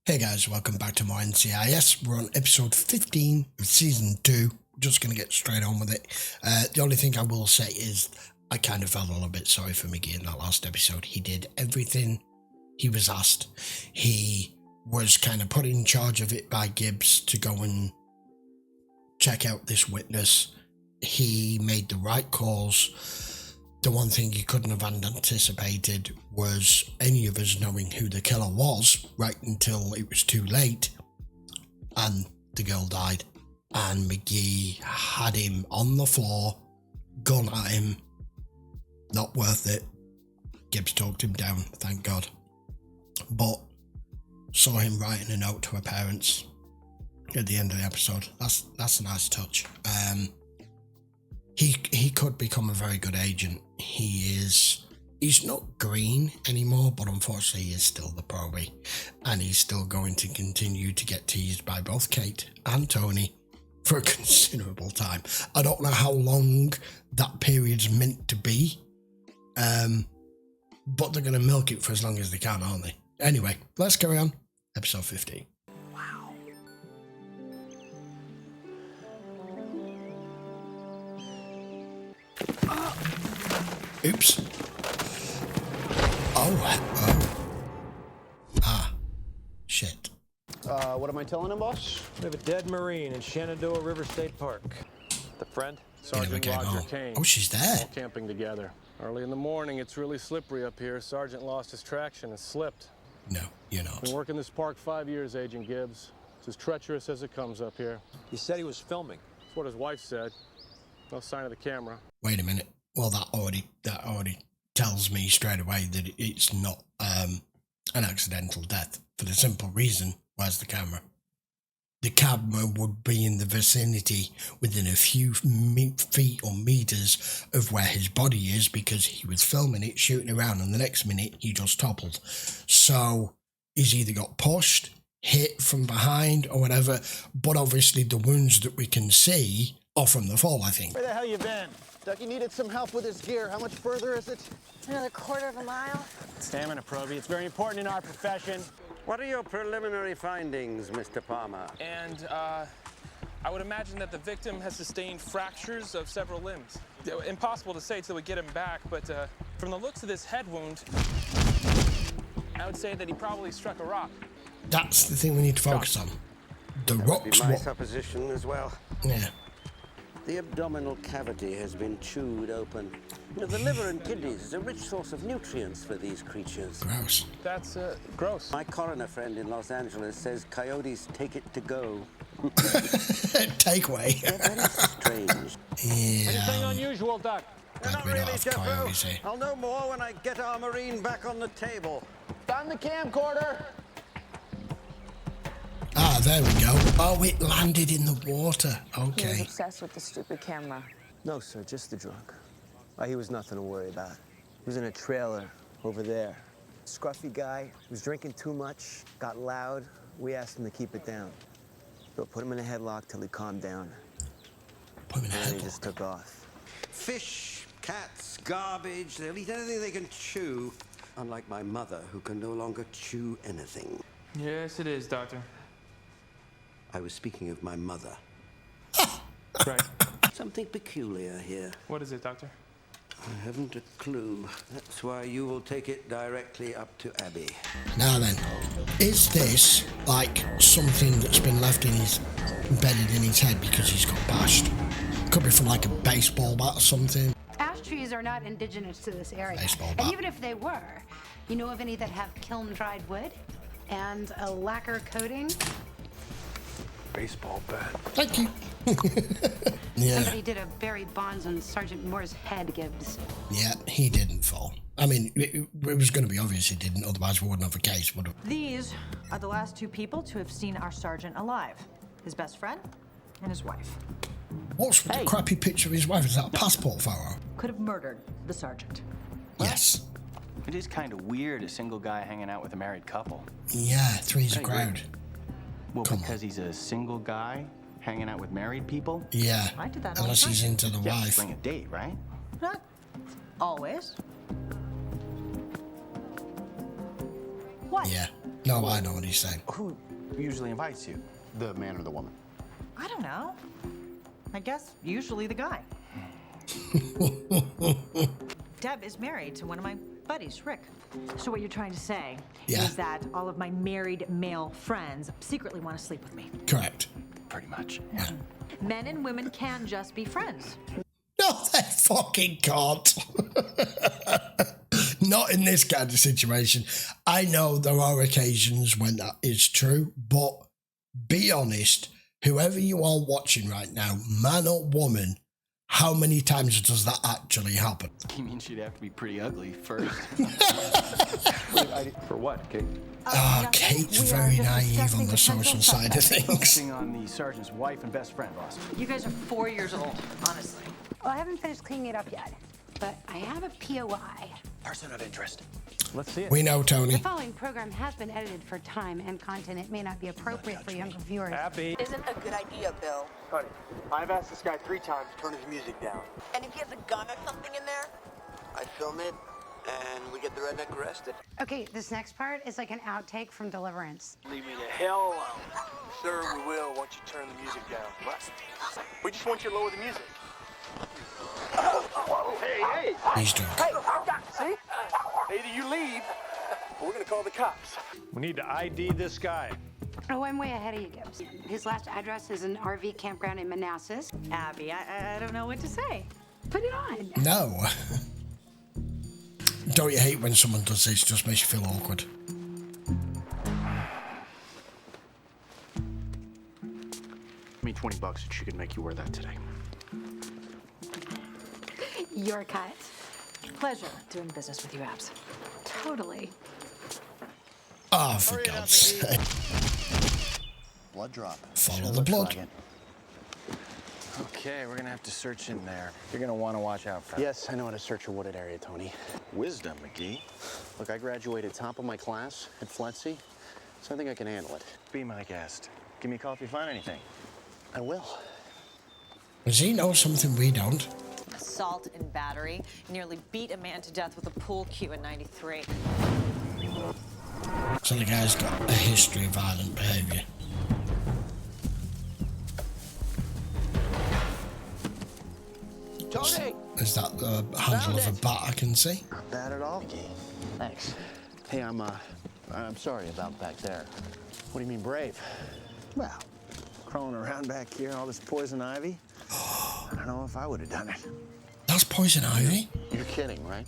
Hey guys, welcome back to more NCIS. We're on episode 15 of season 2. Just going to get straight on with it. The only thing I will say is I kind of felt a little bit sorry for Mickey in that last episode. He did everything he was asked. He was kind of put in charge of it by Gibbs to go and check out this witness. He made the right calls. The one thing he couldn't have anticipated was any of us knowing who the killer was right until it was too late and the girl died and McGee had him on the floor, gun at him. Not worth it. Gibbs talked him down, thank God. But saw him writing a note to her parents at the end of the episode. That's a nice touch. He could become a very good agent. He's not green anymore, but unfortunately he is still the probie, and he's still going to continue to get teased by both Kate and Tony for a considerable time. I don't know how long that period's meant to be, but they're going to milk it for as long as they can, aren't they? Anyway, let's carry on. Episode 15. Oops. Shit. What am I telling him, boss? We have a dead Marine in Shenandoah River State Park. The friend? Sergeant Roger Kane. Oh, she's there. All camping together. Early in the morning, it's really slippery up here. Sergeant lost his traction and slipped. No, you're not. Been working this park 5 years, Agent Gibbs. It's as treacherous as it comes up here. He said he was filming. That's what his wife said. No sign of the camera. Wait a minute. Well, that already tells me straight away that it's not an accidental death, for the simple reason, where's the camera? The camera would be in the vicinity within a few feet or meters of where his body is, because he was filming it, shooting around, and the next minute he just toppled. So he's either got pushed, hit from behind or whatever, but obviously the wounds that we can see are from the fall, I think. Where the hell you been? Ducky needed some help with his gear. How much further is it? It's another quarter of a mile. Stamina, Probie. It's very important in our profession. What are your preliminary findings, Mr. Palmer? And I would imagine that the victim has sustained fractures of several limbs. Impossible to say till we get him back, but from the looks of this head wound, I would say that he probably struck a rock. That's the thing we need to focus on. The rocks. My supposition as well. Yeah. The abdominal cavity has been chewed open. You know, the liver and kidneys is a rich source of nutrients for these creatures. Gross. That's gross. My coroner friend in Los Angeles says coyotes take it to go. Takeaway. Very strange. Yeah. Anything unusual, Duck? Glad we don't have coyotes here. I'll know more when I get our Marine back on the table. On the camcorder. Ah, there we go. Oh, it landed in the water. He was Okay. obsessed with the stupid camera. No, sir, just the drunk. He was nothing to worry about. He was in a trailer over there. Scruffy guy, was drinking too much, got loud. We asked him to keep it down. So put him in a headlock till he calmed down. Put him in a And then he headlock. just took off. Fish, cats, garbage, they'll eat anything they can chew. Unlike my mother, who can no longer chew anything. Yes, it is, Doctor. I was speaking of my mother. Right. Something peculiar here. What is it, Doctor? I haven't a clue. That's why you will take it directly up to Abby. Now then, is this like something that's been left embedded in his head because he's got bashed? Could be from like a baseball bat or something. Ash trees are not indigenous to this area. Baseball And bat. even if they were, you know of any that have kiln-dried wood and a lacquer coating? Baseball bat. Thank you. Yeah, Somebody did a Barry Bonds on Sergeant Moore's head, Gibbs. yeah, he didn't fall. I mean, it was going to be obvious he didn't, otherwise we wouldn't have a case, would have. These are the last two people to have seen our sergeant alive. His best friend and his wife. What's with the crappy picture of his wife? Is that a passport photo? Could have murdered the sergeant. Yes. It is kind of weird, a single guy hanging out with a married couple. Yeah, three's a crowd. Well, Come because he's a single guy hanging out with married people? Yeah, I do that all the unless time. he's into the Yeah, wife. bring a date, right? Not always. What? Yeah, No, I know what he's saying. Who usually invites you? The man or the woman? I don't know. I guess usually the guy. Deb is married to one of my buddies, Rick. So what you're trying to say is that all of my married male friends secretly want to sleep with me. Correct. Pretty much. Yeah. Men and women can just be friends. No, they fucking can't. Not in this kind of situation. I know there are occasions when that is true, but be honest, whoever you are watching right now, man or woman, how many times does that actually happen? You mean she'd have to be pretty ugly first? For what, Kate? Kate's very naive on the social side of things. Focusing on the sergeant's wife and best friend, boss. You guys are 4 years old, honestly. Well, I haven't finished cleaning it up yet, but I have a POI. Person of interest. Let's see it. We know, Tony. The following program has been edited for time and content. It may not be appropriate for younger viewers. Happy. Isn't a good idea, Bill. Honey, I've asked this guy 3 times to turn his music down. And if he has a gun or something in there? I film it, and we get the redneck arrested. Okay, this next part is like an outtake from Deliverance. Leave me the hell alone. Sir, we will once you turn the music down. What? We just want you to lower the music. Hey! He's drunk. Hey, see? Either you leave, or we're gonna call the cops. We need to ID this guy. Oh, I'm way ahead of you, Gibbs. His last address is an RV campground in Manassas. Abby, I don't know what to say. Put it on. No. Don't you hate when someone does this? It just makes you feel awkward. Give me $20 and she can make you wear that today. Your cut. Pleasure doing business with you, Abs. Totally. Oh, for God's sake. Blood drop. Follow the blood. Okay, we're gonna have to search in there. You're gonna want to watch out for. Yes, I know how to search a wooded area, Tony. Wisdom, McGee. Look, I graduated top of my class at FLETC, so I think I can handle it. Be my guest. Give me a call if you find anything. I will. Does he know something we don't? Assault and battery. Nearly beat a man to death with a pool cue in '93. So the guy's got a history of violent behaviour. Tony! Is that the handle of a bat I can see? Not bad at all. Thanks. Hey, I'm sorry about back there. What do you mean brave? Well, crawling around back here, all this poison ivy. I don't know if I would have done it. That's poison ivy? You're kidding, right?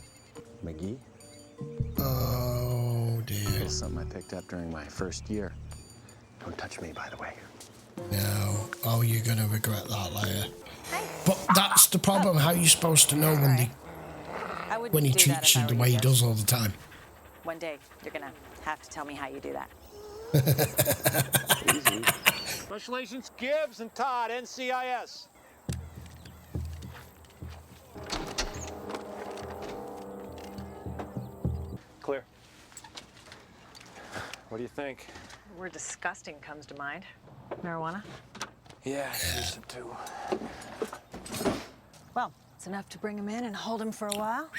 McGee? Oh, dear. It's something I picked up during my first year. Don't touch me, by the way. No. Oh, you're going to regret that later. But that's the problem. How are you supposed to know when he treats you the way he does all the time? One day, you're gonna have to tell me how you do that. Special Agents Gibbs and Todd, NCIS. Clear. What do you think? The word disgusting comes to mind. Marijuana? Yeah, decent too. Well, it's enough to bring him in and hold him for a while.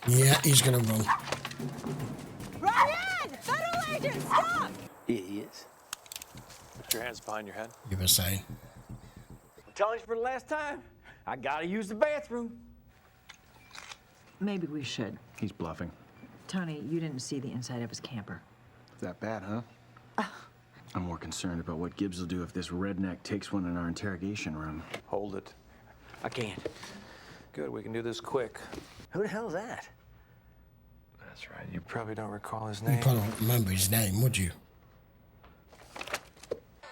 Yeah, he's going to run. Ryan! Federal agent, stop! He is. Put your hands behind your head. You were saying. I'm telling you for the last time, I gotta use the bathroom. Maybe we should. He's bluffing. Tony, you didn't see the inside of his camper. That bad, huh? I'm more concerned about what Gibbs will do if this redneck takes one in our interrogation room. Hold it. I can't. Good, we can do this quick. Who the hell's that? That's right. You probably don't recall his You name. probably won't remember his name, would you?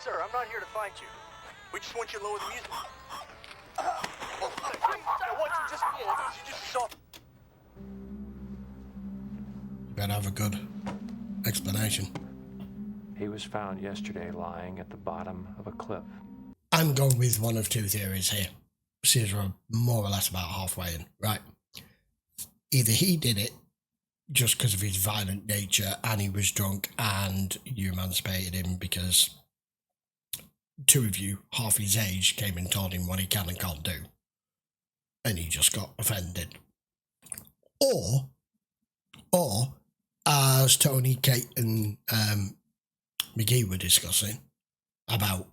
Sir, I'm not here to fight you. We just want you to lower the music. I want you just saw. Better have a good explanation. He was found yesterday lying at the bottom of a cliff. I'm going with one of two theories here. Seems we're more or less about halfway in, right? Either he did it just because of his violent nature and he was drunk and you emancipated him because two of you, half his age, came and told him what he can and can't do. And he just got offended. Or as Tony, Kate, and McGee were discussing about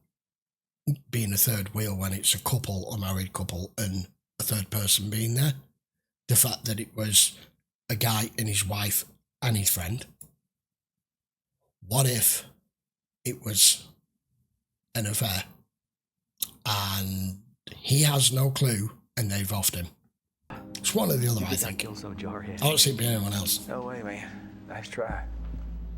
being a third wheel when it's a couple, a married couple, and a third person being there. The fact that it was a guy and his wife and his friend. What if it was an affair and he has no clue and they've offed him? It's one or the other, I think. I don't see it being anyone else. No way, man. Nice try.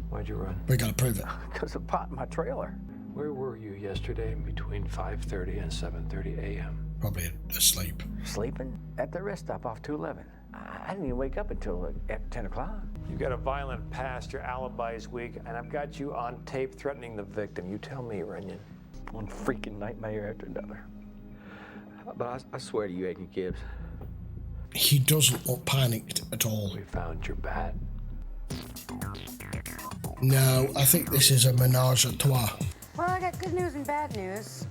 Why'd you run? We gotta prove it. Because of pot in my trailer. Where were you yesterday between 5:30 and 7:30 a.m.? Probably asleep. Sleeping? At the rest stop off 211. I didn't even wake up until after 10 o'clock. You got a violent past, your alibi is weak, and I've got you on tape threatening the victim. You tell me, Runyon. One freaking nightmare after another. But I swear to you, Agent Gibbs. He doesn't look panicked at all. We found your bat. No, I think this is a menage a trois. Well, I got good news and bad news.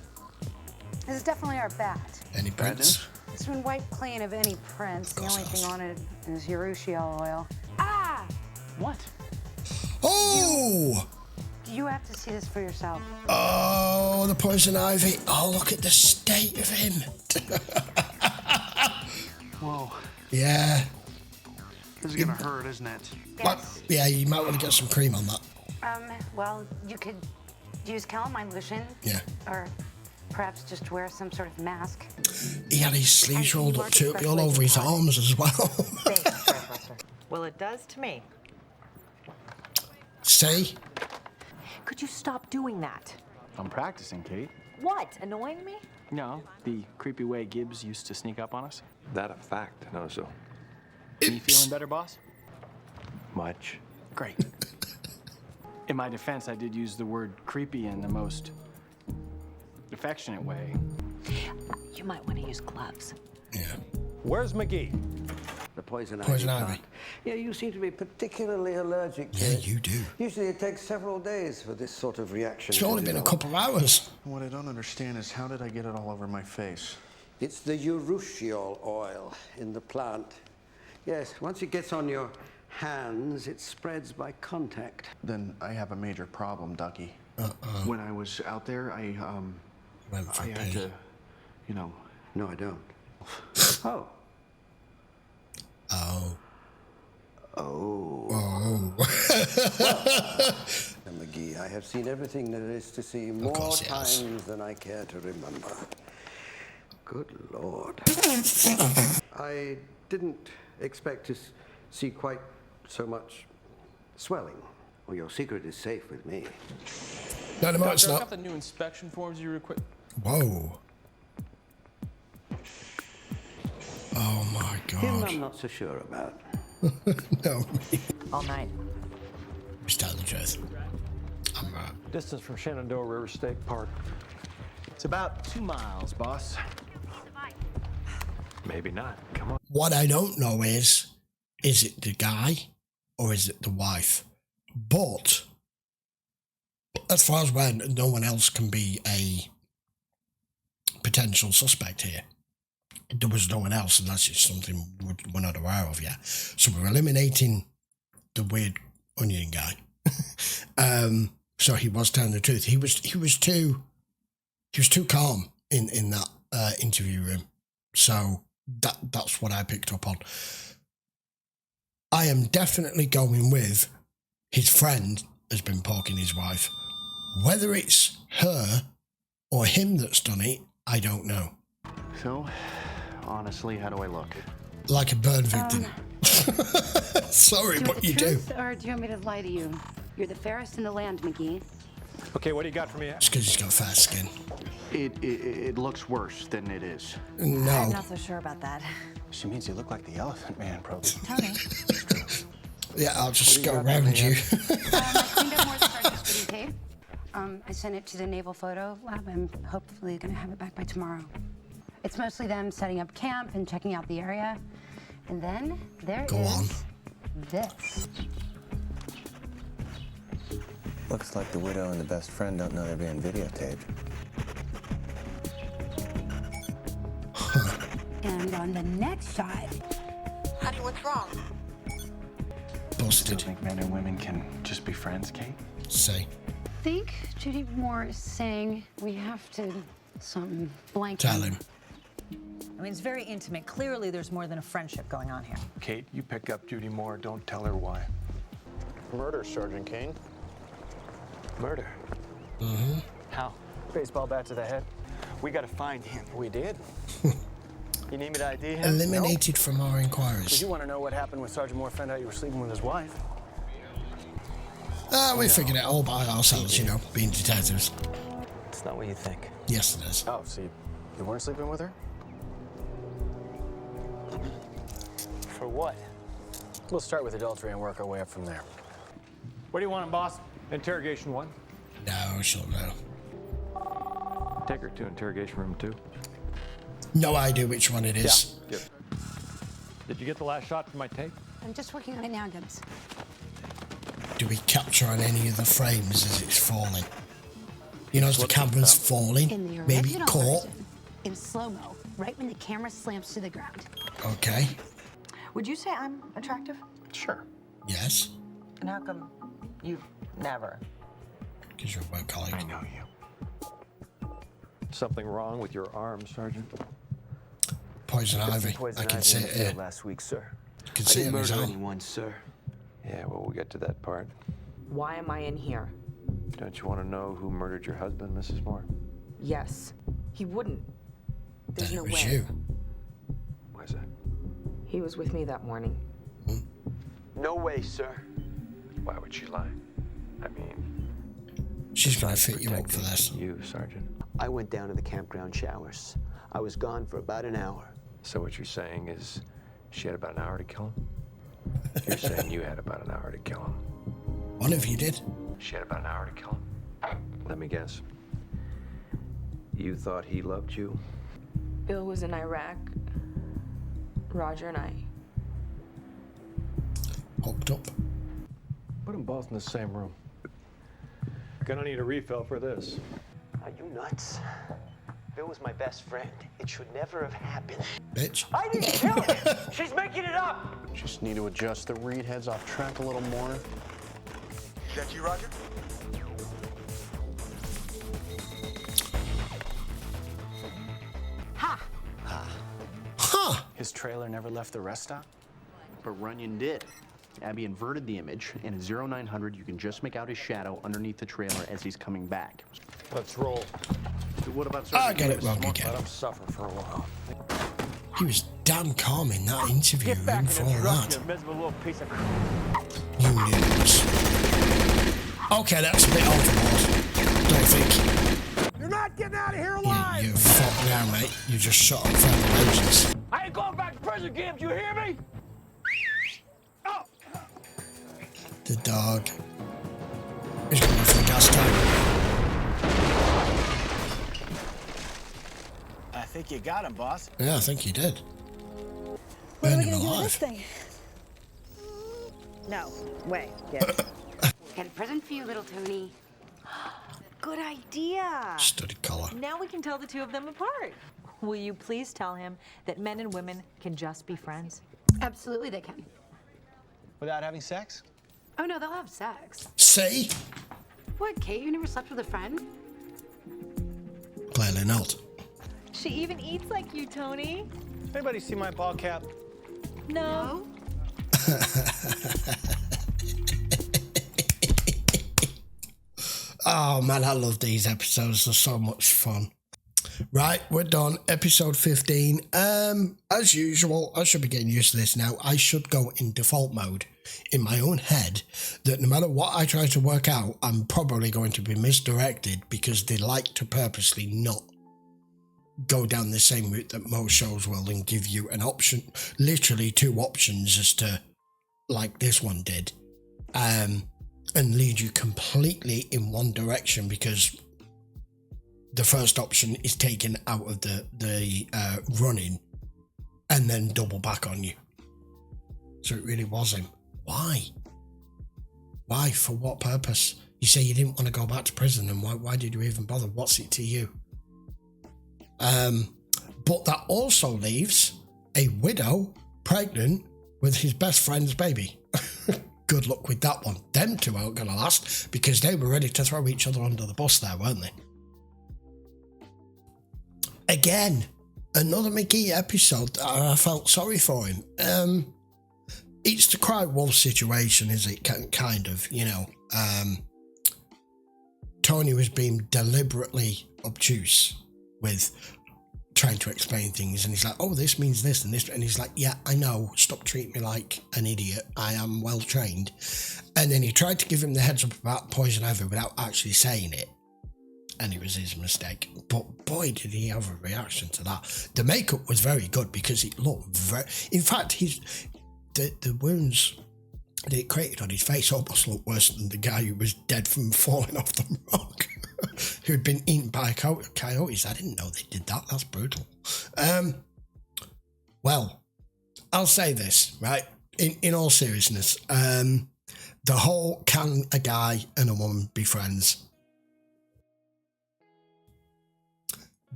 This is definitely our bat. Any prints? It's been wiped clean of any prints. The only thing on it is urushiol oil. Ah! What? Oh! You have to see this for yourself. Oh, the poison ivy. Oh, look at the state of him. Whoa. Yeah. This is gonna hurt, isn't it? Yes. Well, yeah, you might want to get some cream on that. Well, you could use calamine lotion. Yeah. Or perhaps just wear some sort of mask. He had his sleeves rolled up too, all over his arms as well. Well, it does to me. See? Could you stop doing that? I'm practicing, Kate. What? Annoying me? No, the creepy way Gibbs used to sneak up on us. That a fact, no, so. You feeling better, boss? Much. Great. In my defense, I did use the word creepy in the most affectionate way. You might want to use gloves. Yeah. Where's McGee? The poison ivy. Yeah, you seem to be particularly allergic to Yeah, it. you do. Usually it takes several days for this sort of reaction. It's only been a couple of hours. What I don't understand is how did I get it all over my face? It's the urushiol oil in the plant. Yes, once it gets on your hands, it spreads by contact. Then I have a major problem, Ducky. When I was out there, I had to, you know. No, I don't. Oh. Oh. Oh. Oh. McGee, I have seen everything there is to see more times than I care to remember. Good Lord. I didn't expect to see quite so much swelling. Well, your secret is safe with me. No, no, it's Doctor, I not. got the new inspection forms you request. Whoa. Oh my Him God. I'm not so sure about. No. All night. Just tell the truth. I'm right. Distance from Shenandoah River State Park. It's about 2 miles, boss. Maybe not. Come on. What I don't know is it the guy or is it the wife? But as far as when no one else can be a potential suspect here. There was no one else, and that's just something we're not aware of yet. So we're eliminating the weird onion guy. So he was telling the truth. He was too calm in that interview room. So that's what I picked up on. I am definitely going with his friend has been poking his wife. Whether it's her or him that's done it, I don't know. So, honestly, how do I look? Like a burn victim. Sorry, but you do. Or do you want me to lie to you? You're the fairest in the land, McGee. Okay, what do you got for me? It's because he's got fair skin. It looks worse than it is. No. I'm not so sure about that. She means you look like the Elephant Man, probably. Tony. Yeah, I'll just go around you. I cleaned up more of the cartridge footing tape. I sent it to the Naval Photo Lab. I'm hopefully going to have it back by tomorrow. It's mostly them setting up camp and checking out the area. And then there is this. Looks like the widow and the best friend don't know they're being videotaped. And on the next shot... Honey, what's wrong? busted. You think men and women can just be friends, Kate? Say. I think Judy Moore is saying we have to something blank. Tell him. I mean, it's very intimate. Clearly, there's more than a friendship going on here. Kate, you pick up Judy Moore. Don't tell her why. Murder, Sergeant Kane. Murder? Mm-hmm. How? Baseball bat to the head. We got to find him. We did. You need me to ID him? Eliminated from our inquiries. Did you want to know what happened when Sergeant Moore found out you were sleeping with his wife? We figured it all by ourselves, you know, being detectives. It's not what you think. Yes, it is. Oh, so you weren't sleeping with her? For what? We'll start with adultery and work our way up from there. What do you want him, boss? Interrogation 1. No, she'll know. Take her to interrogation room 2. No idea which one it is. Yeah. Yep. Did you get the last shot from my tape? I'm just working on it now, Gibbs. Do we capture on any of the frames as it's falling? You know, as the camera's falling, In the maybe original caught. version, in slow-mo, right when the camera slams to the ground. Okay. Would you say I'm attractive? Sure. Yes. And how come you've never? Because you're a work colleague. I know you. Something wrong with your arm, Sergeant? Poison ivy. I can see it here. Last week, sir. You can see it in his arm. Anyone, sir. Yeah, well, we'll get to that part. Why am I in here? Don't you want to know who murdered your husband, Mrs. Moore? Yes. He wouldn't. There's Then no it was way. you. Why's that? He was with me that morning. No way, sir. Why would she lie? I mean... She's going to fit you up for this. You, Sergeant. I went down to the campground showers. I was gone for about an hour. So what you're saying is she had about an hour to kill him? You're saying you had about an hour to kill him? One of you did. She had about an hour to kill him? Let me guess. You thought he loved you? Bill was in Iraq. Roger and I. Hooked up. Put them both in the same room. Gonna need a refill for this. Are you nuts? Bill was my best friend. It should never have happened. Bitch. I didn't kill him! She's making it up! Just need to adjust the read heads off track a little more. Is that you, Roger? Ha! Huh! His trailer never left the rest stop? But Runyon did. Abby inverted the image, and at 0900 you can just make out his shadow underneath the trailer as he's coming back. Let's roll. What about I got it wrong again. Let him suffer for a while. He was damn calm in that interview room for all that. You miserable little piece of You noobs. Okay, that's a bit overboard. Don't think. You're not getting out of here alive! You fuck now, mate. You just shot up friendly roses. I ain't going back to prison, Gibbs, you hear me? Oh. The dog. He's going for the gas tank. I think you got him, boss. Yeah, I think he did. What are we Burn him gonna do with alive. this thing? No way, Gibbs. Got a present for you, little Tony. Good idea. Study collar. Now we can tell the two of them apart. Will you please tell him that men and women can just be friends? Absolutely, they can. Without having sex? Oh no, they'll have sex. See? What, Kate? You never slept with a friend? Clearly not. She even eats like you, Tony. Anybody see my ball cap? No. Oh man, I love these episodes. They're so much fun. Right, we're done. Episode 15. As usual, I should be getting used to this now. I should go in default mode in my own head that no matter what I try to work out, I'm probably going to be misdirected because they like to purposely not go down the same route that most shows will and give you an option, literally two options as to, like this one did, and lead you completely in one direction because the first option is taken out of the running and then double back on you. So it really was him. Why? Why? For what purpose? You say you didn't want to go back to prison, and why did you even bother? What's it to you? But that also leaves a widow pregnant with his best friend's baby. good luck with that one. Them two aren't going to last because they were ready to throw each other under the bus there, weren't they? Again, another McGee episode that I felt sorry for him. It's the Greywolf situation, is it? Kind of, you know. Tony was being deliberately obtuse with trying to explain things, and he's like, oh, this means this and this, and he's like, yeah, I know, stop treating me like an idiot, I am well trained. And then he tried to give him the heads up about poison ivy without actually saying it, and it was his mistake. But boy, did he have a reaction to that. The makeup was very good because it looked very, in fact, the wounds that it created on his face almost looked worse than the guy who was dead from falling off the rock. Who'd been eaten by coyotes. I didn't know they did that. That's brutal. Well, I'll say this, right? In all seriousness, the whole can a guy and a woman be friends?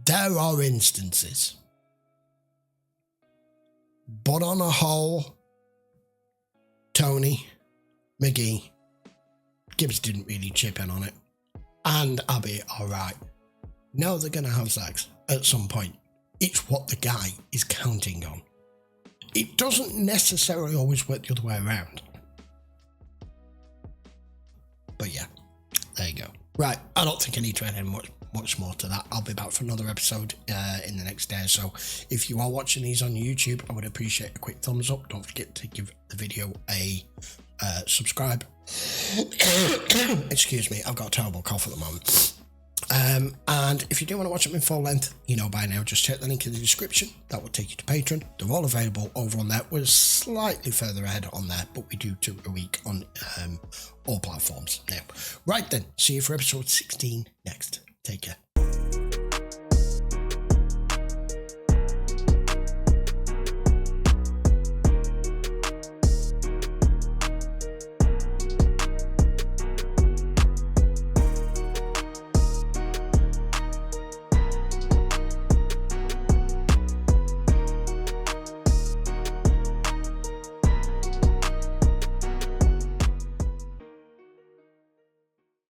There are instances. But on a whole, Tony, McGee, Gibbs didn't really chip in on it. And Abby are right. Now they're going to have sex at some point. It's what the guy is counting on. It doesn't necessarily always work the other way around. But yeah, there you go. Right, I don't think I need to add in much more to that. I'll be back for another episode in the next day or so. If you are watching these on YouTube, I would appreciate a quick thumbs up. Don't forget to give the video a subscribe. Excuse me, I've got a terrible cough at the moment. And if you do want to watch them in full length, you know by now, just check the link in the description. That will take you to Patreon. They're all available over on there. We're slightly further ahead on there, but we do 2 a week on all platforms now. Right then, see you for episode 16 next. Take care.